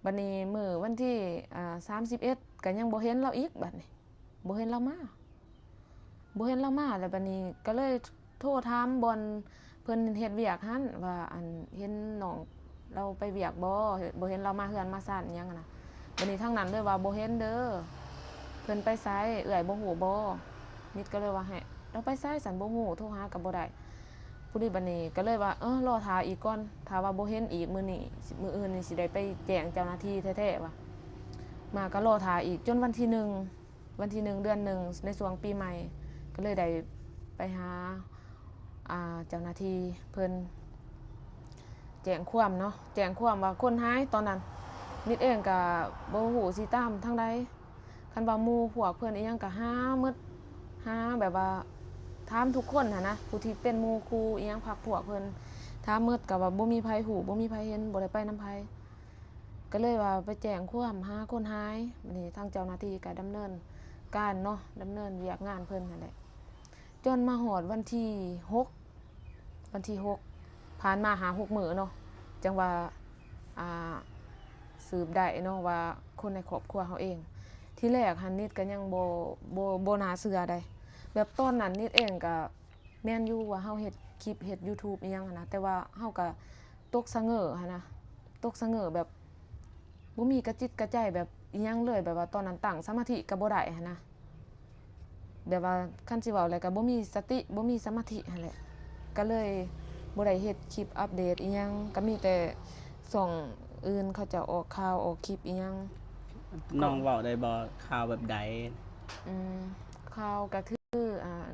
บัดนี้มื้อวันที่31ก็ยังบ่เห็นเราอีกบัดนี้บ่เห็นเรามาแล้วบัดนี้ก็เลยโทรถามบอน เพิ่นเฮ็ดเวียกหั่นว่าอันเห็นน้องเราไปเวียกบ่เห็นเรามาเฮือนมาซ่านอิหยังอะนะบัดนี้ทางนั้นเลยว่าบ่เห็นเด้อเพิ่นไปไสเอื้อยบ่ฮู้บ่นิดก็เลยว่าให้เราไปไสสันบ่ฮู้โทรหาก็บ่ได้ผู้นี้บัดนี้ก็เลยว่ารอท่าอีกก่อนถ้าว่าบ่เห็นอีกมื้อนี้มื้ออื่นนี่สิได้ไปแจ้งเจ้าหน้าที่แท้ๆว่ามาก็รอท่าอีกจนวันที่1เดือน1ในช่วงปีใหม่ก็เลยได้ไปหาเจ้าหน้าที่เพิ่นแจ้งความเนาะแจ้งความว่าคนหายตอนนั้นนิดเองก็บ่ฮู้สิตามทางใดคันว่าหมู่พวกเพิ่นอีหยังก็หาหมดหาแบบว่าถามทุกคนนะผู้ที่เป็นหมู่ครูอีหยังพรรคพวกเพิ่นถามหมดก็ว่าบ่มีไผฮู้บ่มีไผเห็นบ่ได้ไปนำไผก็เลยว่าไปแจ้งความหาคนหายบัดนี้ทางเจ้าหน้าที่ก็ดำเนินการเนาะดำเนินเวียกงานเพิ่นนั่นแหละจนมาฮอดวันที่6ผ่านมาหา6มื้อเนาะจังว่าสืบได้เนาะว่าคนในครอบครัวเฮาเองที่แรกหันนิดก็ยังบ่น่าเชื่อได้แบบตอนนั้นนิดเองก็แม่นอยู่ว่าเฮาเฮ็ดคลิปเฮ็ด YouTube อีหยังหันนะแต่ว่าเฮาก็ตกสะเง้อหันนะตกสะเง้อแบบบ่มีกระจิตกระใจแบบอีหยังเลยแบบว่าตอนนั้นตั้งสมาธิก็บ่ได้หันนะแบบว่าคันสิเว้าแล้วก็บ่มีสติบ่มีสมาธิหั่นแหละก็เลยบ่ได้เฮ็ดคลิปอัปเดตอีหยังก็มีแต่ส่องอื่นเขาจะออกข่าวออกคลิปอีหยัง น้องเว้าได้บ่ข่าวแบบใด ข่าวก็คือ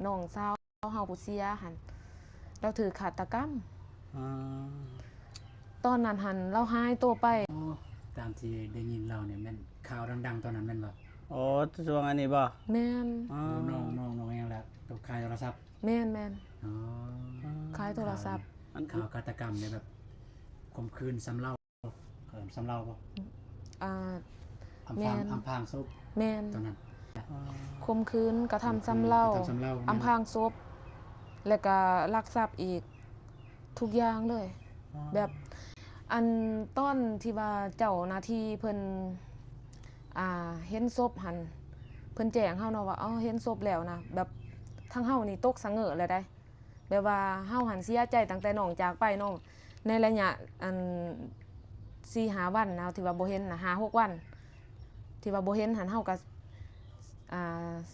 น้องสาวเฮาผู้เสียหั่นเราถือฆาตกรรม อ๋อ ตอนนั้นหั่นเราหายตัวไป โอ้ตามที่ได้ยินเราเนี่ยแม่นข่าวดังๆตอนนั้นแม่นบ่ โอ้ช่วงอันนี้บ่ แม่น อ๋อ น้องยังแล้วตกขายโทรศัพท์ แม่น อ๋อ ขายโทรศัพท์ ข่าวฆาตกรรมเนี่ยแบบข่มขืนสำเล่าสำเล่าบ่ อ่า อำ แม่ พราง น อำพรางศพ แม่น ตอนนั้น ข่มขืนกระทำซ้ำเล่า กระทำซ้ำเล่า อำพรางศพแล้วก็ลักทรัพย์อีกทุกอย่างเลย แบบอันตอนที่ว่าเจ้าหน้าที่เพิ่นเห็นศพหันเพิ่นแจ้งเฮาเนาะว่าเห็นศพแล้วนะแบบทั้งเฮานี่ตกสะเง้อเลยได้แบบว่าเฮาหันเสียใจตั้งแต่น้องจากไปเนาะในระยะอัน4-5 วันนะที่ว่าบ่เห็นนะ5-6 วันที่ว่าบ่เห็นหันเฮาก็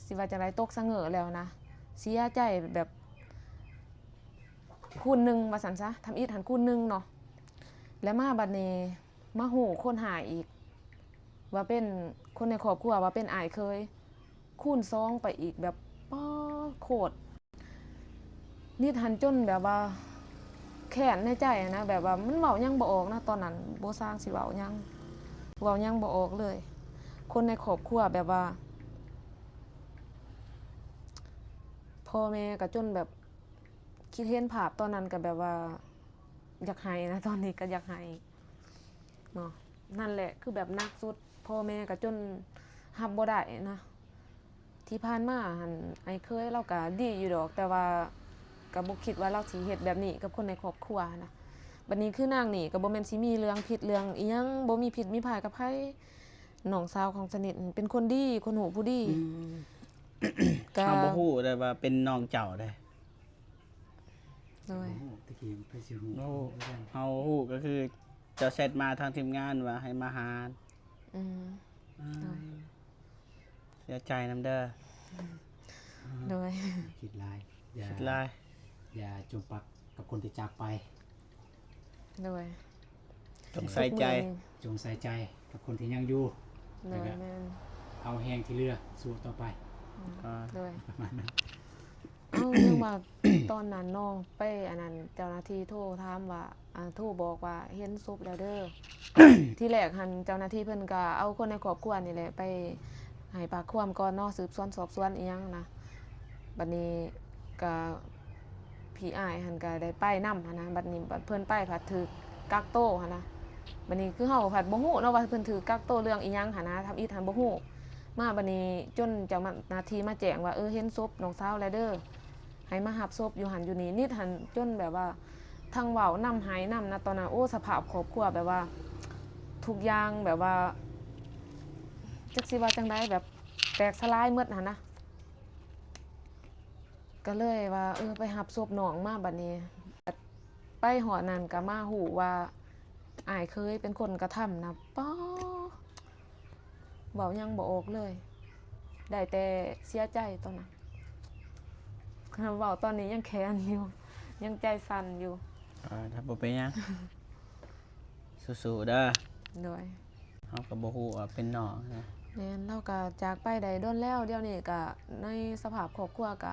สิว่าจังได๋ตกสะเง้อแล้วนะเสียใจแบบคูณหนึ่งว่าซั่นซะทำอิฐหันคูณหนึ่งเนาะแล้วมาบัดนี้มาฮู้คนหายอีกว่าเป็นคนในครอบครัวว่าเป็นอ้ายเคยคูณ2ไปอีกแบบป๊อโคตรนิดหันจนแบบว่าแค้นในใจนะแบบว่ามันเว้ายังบ่ออกนะตอนนั้นบ่สร้างสิเว้ายังบ่ออกเลย คนในครอบครัวแบบว่าพ่อแม่ก็จนแบบคิดเห็นภาพตอนนั้นก็แบบว่าอยากให้นะตอนนี้ก็อยากให้เนาะนั่นแหละคือแบบหนักสุดพ่อแม่ก็จนรับบ่ได้นะที่ผ่านมาหั่นไอ้เคยเราก็ดีอยู่ดอกแต่ว่าก็บ่คิดว่าเราสิเฮ็ดแบบนี้กับคนในครอบครัวนะบัดนี้คือนางนี่ก็บ่แม่นสิมีเรื่องผิดเรื่องอีหยังบ่มีผิดมีภัยกับไผน้องสาวของสนิทเป็นคนดีคนหูผู้ดีก็ เฮาบ่ฮู้ได้ว่าเป็นน้องเจ้าได้ โอ้โหตะกี้ไปสิฮู้ โอ้เฮาฮู้ก็คือเจะเสร็จมาทางทีมงานว่าให้มาหา อืม เสียใจนำเด้อ โดย คิดลายอย่า คิดหลาย อย่าจมปักกับคนที่จากไป โดย ต้องใส่ใจ จงใส่ใจกับคนที่ยังอยู่ โดยแม่น เอาแหงที่เหลือสู้ต่อไป โดย ประมาณนั้น ยังว่า ตอนนั้นเนาะไปอันนั้นเจ้าหน้าที่โทรถามว่าโทรบอกว่าเห็นศพแล้วเด้อ ที่แรกหันเจ้าหน้าที่เพิ่นก็เอาคนในครอบครัวนี่แหละไปให้ปากความก่อนเนาะสืบสวนสอบสวนอีหยังนะบัดนี้ก็พี่อ้ายหันก็ได้ไปนำหันนะบัดนี้บัดเพิ่นไปผัดถือกักโตหันนะบัดนี้คือเฮาผัดบ่ฮู้เนาะว่าเพิ่นถือกักโตเรื่องอีหยังหันนะทำอีหันบ่ฮู้มาบัดนี้จนเจ้าหน้าที่มาแจ้งว่าเห็นศพน้องสาวแล้วเด้อให้มารับศพอยู่หันอยู่นี่นิดหันจนแบบว่าทางเว้านำหายนำนะตอนนั้นโอ้สภาพครอบครัวแบบว่าทุกอย่างแบบว่าจักสิว่าจังไดแบบแตกสลายหมดหั่นนะก็เลยว่าไปรับศพน้องมาบัดนี้ ไปหอนั้นก็มาหูว่าอ้ายเคยเป็นคนกระทำนะป้อเว้ายังบ่ออกเลย ได้แต่เสียใจตอนนั้นเว้าตอนนี้ยังแค้นอยู่ ยังใจสั่นอยู่ ถ้าบ่เป็นหยัง สู้ๆเด้อ โดย เฮาก็บ่ฮู้ว่าเป็นน้องนะ แม่นเราก็จากไปได้โดนแล้วเดี๋ยวนี้ก็ในสภาพครอบครัวก็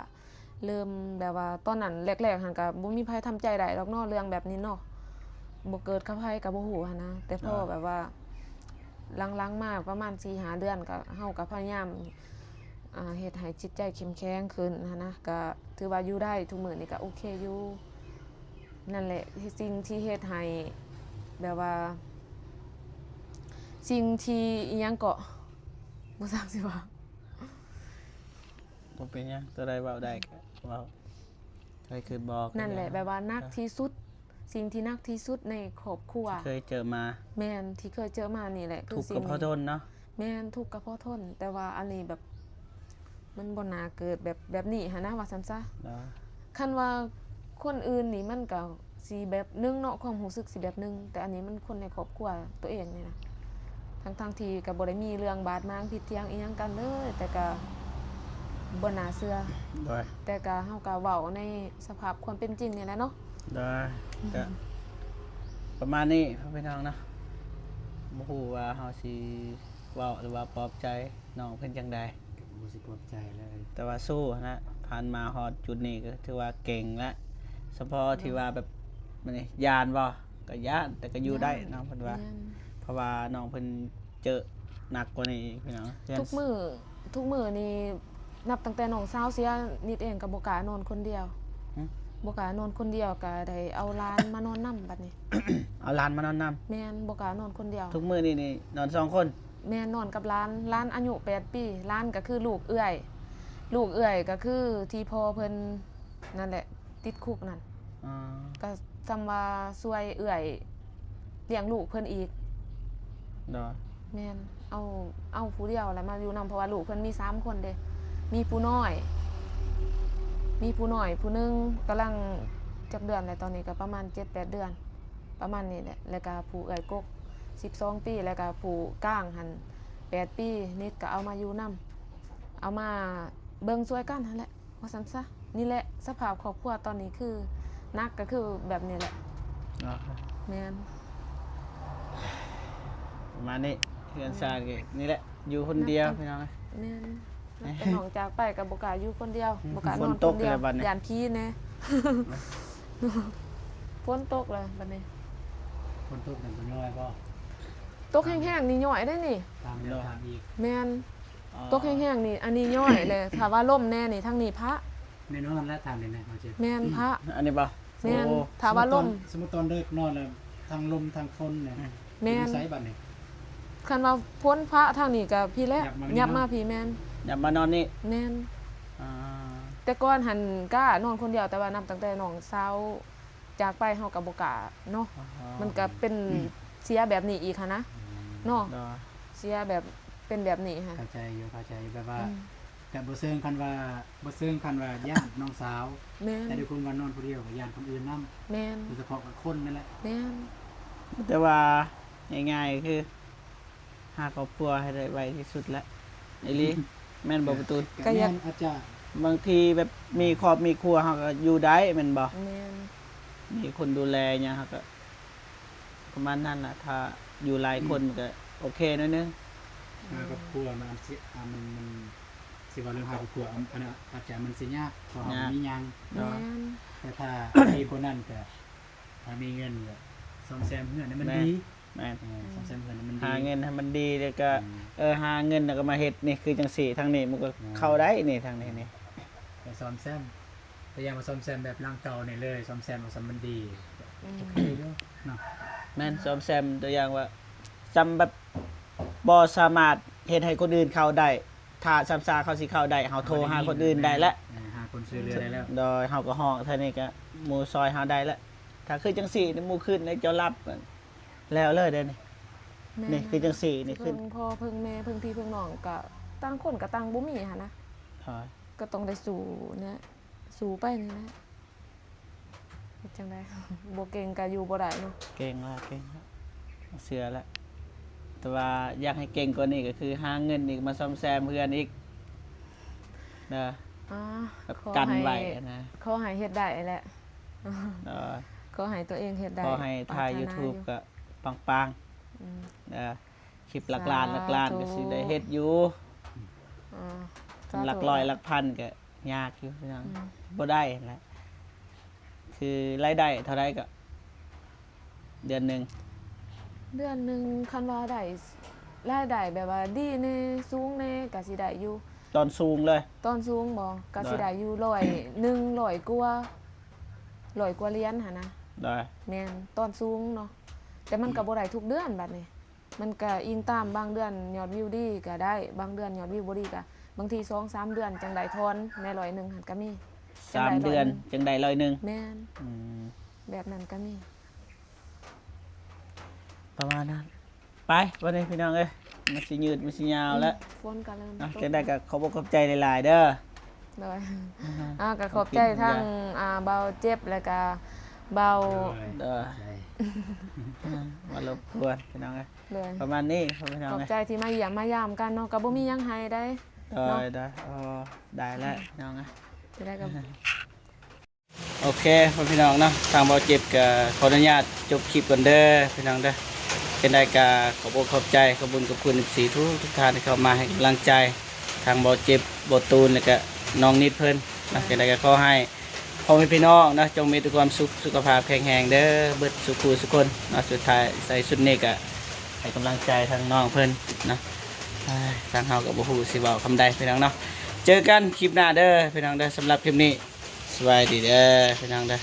เริ่มแบบว่าตอนนั้นแรกๆหันก็บ่มีไผทำใจได้ดอกเนาะเรื่องแบบนี้เนาะบ่เกิดกับไผก็บ่ฮู้หันนะแต่พอแบบว่าหลังๆมาประมาณ 4-5 เดือนก็เฮาก็พยายามเฮ็ดให้จิตใจเข้มแข็งขึ้นหั้นนะก็ถือว่าอยู่ได้ทุกมื้อนี้ก็โอเคอยู่นั่นแหละสิ่งที่เฮ็ดให้แบบว่าสิ่งที่อิหยังก็บ่ทราบสิว่า บ่เป็นหยังตัวใดเว้าได้ก็เว้าเคยคือบอก นั่นแหละแบบว่านักที่สุดสิ่งที่นักที่สุดในครอบครัว เคยเจอมา แม่นที่เคยเจอมานี่แหละคื ถู อก สิ่ กับ ง พ่อทนเนาะ แม่นทุกข์กับพ่อทนแต่ว่าอันนี้แบบมันบ่น่าเกิดแบบนี้หันนะว่าซั่นซะ เนาะ คันว่าคนอื่นนี่มันก็สิแบบนึงเนาะความรู้สึกสิแบบนึงแต่อันนี้มันคนในครอบครัวตัวเองนี่นะทั้งที่ก็บ่ได้มีเรื่องบาดหมางผิดเถียงอีหยังกันเลยแต่ก็บ่น่าเชื่อ โดย แต่ก็เฮาก็เว้าในสภาพความเป็นจริงนี่แหละเนาะ ได้ก็ประมาณนี้พ่อพี่น้องเนาะบ่ฮู้ว่าเฮาสิเว้าหรือว่าปลอบใจน้องเพิ่นจังใด บ่สิปลอบใจเลย แต่ว่าสู้นะผ่านมาฮอดจุดนี้ก็ถือว่าเก่งแล้วเฉพาะที่ว่าแบบมันนี่ยานบ่ก็ยานแต่ก็อยู่ได้น้องเพิ่นว่า แม่น เพราะว่าน้องเพิ่นเจอหนักกว่านี้อีกพี่น้องเพื่อน ทุกมื้อนี่นับตั้งแต่น้องสาวเสียนิดเองก็บ่กล้านอนคนเดียวบ่กล้านอนคนเดียวก็ได้เอาหลานมานอนนํบัดนี้ เอาหลานมานอนนำ แม่นบ่กล้านอนคนเดียว ทุกมื้อนี่นอน2คน แม่นอนกับหลานอายุ8ปีหลานก็คือลูกเอื้อยลูกเอื้อยก็คือที่พ่อเพิ่นนั่นแหละติดคุกนั่น อ๋อ ก็จำว่าช่วยเอื้อยเลี้ยงลูกเพิ่นอีก ดอ แม่นเอาผู้เดียวแหละมาอยู่นำเพราะว่าลูกเพิ่นมี3คนเด้มีผู้น้อยผู้หนึงกำลังจักเดือนแล้วตอนนี้ก็ประมาณ 7-8 เดือน ประมาณนี้แหละแล้วก็ผู้เอื้อยกก12 ปีแล้วก็ผู้ก้างหัน8 ปีนิดก็เอามาอยู่นำเอามาเบิ่งช่วยกันนั่นแหละว่าซั่นซะนี่แหละสภาพครอบครัวตอนนี้คือนักก็คือแบบนี้แหละ เนาะ แม่น ประมาณนี้เพื่อนชาติก็นี่แหละอยู่คนเดียวพี่น้อง แม่นแล้วแต่น้องจากไปก็บ่กล้าอยู่คนเดียวบ่กล้านอน ฝนต ค ก นเดียว แล้วบัดนี้ ย่านผีแน่ ฝนตกเลยบัดนี้ คนทุกข์นั่นบ่น้อยบ่ ตกแห้งๆนี่ย่อยได้นี่ ตามแล้วตามอีก แม่นตกแห้งๆนี่อันนี้ย่อยเลยถ้าว่าล่มแน่นี่ทั้งนี้พระ แน่นอนแล้วตามนี่นะมาเจ็บ แม่นพระ อันนี้บ่ แม่น โอ้ ถ้าว่าล่ม สมมุติตอนเลิกนอนแล้วทางลมทางฝนเนี่ย แม่น อยู่ไสบัดนี้ คันว่าพ้นพระทางนี้ก็พี่แล้ว ยับมานี่ ยับมา เนาะ พี่แม่น อย่ามานอนนี่ แม่น อ่า แต่ก่อนหันกล้านอนคนเดียวแต่ว่านับตั้งแต่น้องสาวจากไปเฮาก็บ่กล้าเนาะมันก็เป็นเสียแบบนี้อีกหันนะเนาะ ดอ เสียแบบเป็นแบบนี้ค่ะ เข้าใจอยู่แบบว่า อืม แต่บ่เซิงคันว่าญาติน้องสาว แม่น แต่ด้วยคนว่านอนผู้เดียวกับญาติคนอื่นนํ แม่น โดยเฉพาะกับคนนั่นแหละ แม่น แต่ว่าง่ายๆคือหาครอบครัวให้ได้ไวที่สุดแล้วไอ้ลีแม่นบ่ประตูน ก็อยากอาจจะ บางทีแบบมีครอบมีครัวเฮาก็อยู่ได้แม่นบ่ แม่น มีคนดูแลหยังเฮาก็ประมาณนั้นน่ะถ้าอยู่หลายคนมันก็โอเคหน่อยนึง มากับครัวมันสิมันสิว่าเรื่องหากับครัวอันนั้นอาจจะมันสิยากเพราะว่ามันมีหยัง แม่น แต่ถ้า มีคนนั้นก็ถ้ามีเงินก็ซ่อมแซมเฮือนให้มันดี แม่น ซ่อมแซมเฮือนให้มันดี หาเงินให้มันดีแล้วก็ อืม หาเงินแล้วก็มาเฮ็ดนี่คือจังซี่ทางนี้มันก็เข้าได้นี่ทางนี้นี่ ไปซ่อมแซมแต่อย่ามาซ่อมแซมแบบร่างเก่านี่เลยซ่อมแซมเอาซำมันดี อืม โอเคเด้อเนาะ แม่นซ่อมแซมตัวอย่างว่าจำแบบบ่สามารถเฮ็ดให้คนอื่นเข้าได้ถ้าซ้ำซาเขาสิเข้าได้เฮาโทรหาคนอื่นได้แล้ว หาคนช่วยเหลือได้แล้ว โดยเฮาก็ฮ้องเท่านี้ก็หมู่ซอยเฮาได้แล้วถ้าคือจังซี่นี่หมู่ขึ้นแล้วเจ้ารับแล้วเลยเด้อนี่ แม่ นี่คือจังสี่นี่คือ เพิ่งพ่อเพิ่งแม่เพิ่งพี่เพิ่งน้องก็ต่างคนก็ต่างบ่มีหั่นนะ อ๋อ ก็ต้องได้สู้เนี่ยสู้ไปนี่นะ เฮ็ดจังได๋ บ่เก่งก็อยู่บ่ได้เนาะ เก่งละเสือละแต่ว่าอยากให้เก่งกว่านี้ก็คือหาเงินอีกมาซ่อมแซมเพื่อนอีกเด้อ อ่า แบบ ขอ กัน ให้ ไว้นะ ขอให้เฮ็ดได้แหละ เด้อ ขอให้ตัวเองเฮ็ดได้ ขอให้ถ่าย ปรถน YouTube อยู่ ก็ปัง อืม ๆเด้อคลิปหลักล้านก็สิได้เฮ็ดอยู่ อ่า หลักร้อยหลักพันก็ยากอยู่พี่น้อง อืม บ่ได้นั่นแหละคือรายได้เท่าไรก็เดือนหนึง เดือนหนึงคันว่าได้รายได้แบบว่าดีแน่สูงแน่ก็สิได้อยู่ ตอนสูงเลย ตอนสูงบ่ก็สิ ได้ ได้อยู่100กว่า100กว่าเหรียญหั่นนะ ได้ แม่นตอนสูงเนาะแต่มันก็บ่ได้ทุกเดือนบัดนี้มันก็อิงตามบางเดือนยอดวิวดีก็ได้บางเดือนยอดวิวบ่ดีก็บางที 2-3 เดือนจังได้ทอนใน100นึงหั่นก็มี 3 เดือนจังได้100 แม่น อืม แบบนั้นก็มี ประมาณนั้นไปวันนี้พี่น้องเอ้ยมันสิยืดมันสิยาวแล้ว ฝนก็เริ่ม นะ ตก จังได้ก็ขอบอกขอบใจหลายๆเด้อ เลยก็ขอบใจทั้งเบาเจ็บแล้วก็เบา เด้อ ใช่ มารบกวนพี่น้องเอ้ย เลย ประมาณนี้พี่น้อง ขอบ เอ้ย ใจที่มาเยี่ยมมายามกันเนาะก็บ่มีหยังให้ได้ ได้อ๋อได้แล้วพี่น้องเอ้ย จะได้กับ โอเคพี่น้องเนาะทางเบาเจ็บก็ขออนุญาตจบคลิปก่อนเด้อพี่น้องเด้อเป็นได้ก็ขอบอกขอบใจขอบคุญกับคุณสีทุกท่านที่เข้ามาให้กำลังใจทางเบาเจ็บเบาตูนแล้วก็น้องนิดเพิ่นนะเป็นได้ก็ขอให้พ่อแม่พี่น้องนะจงมีแต่ความสุขสุขภาพแข็งแรงเด้อเบิดสุขสุขคนนะสุดท้ายใส่สุดนี้ก็ให้กำลังใจทางน้องเพิ่นนะทางเฮากับบ่ฮู้สิเว้าคำใดพี่น้องเนาะเจอกันคลิปหน้าเด้อพี่น้องเด้อสำหรับคลิปนี้สวัสดีเด้อพี่น้องเด้อ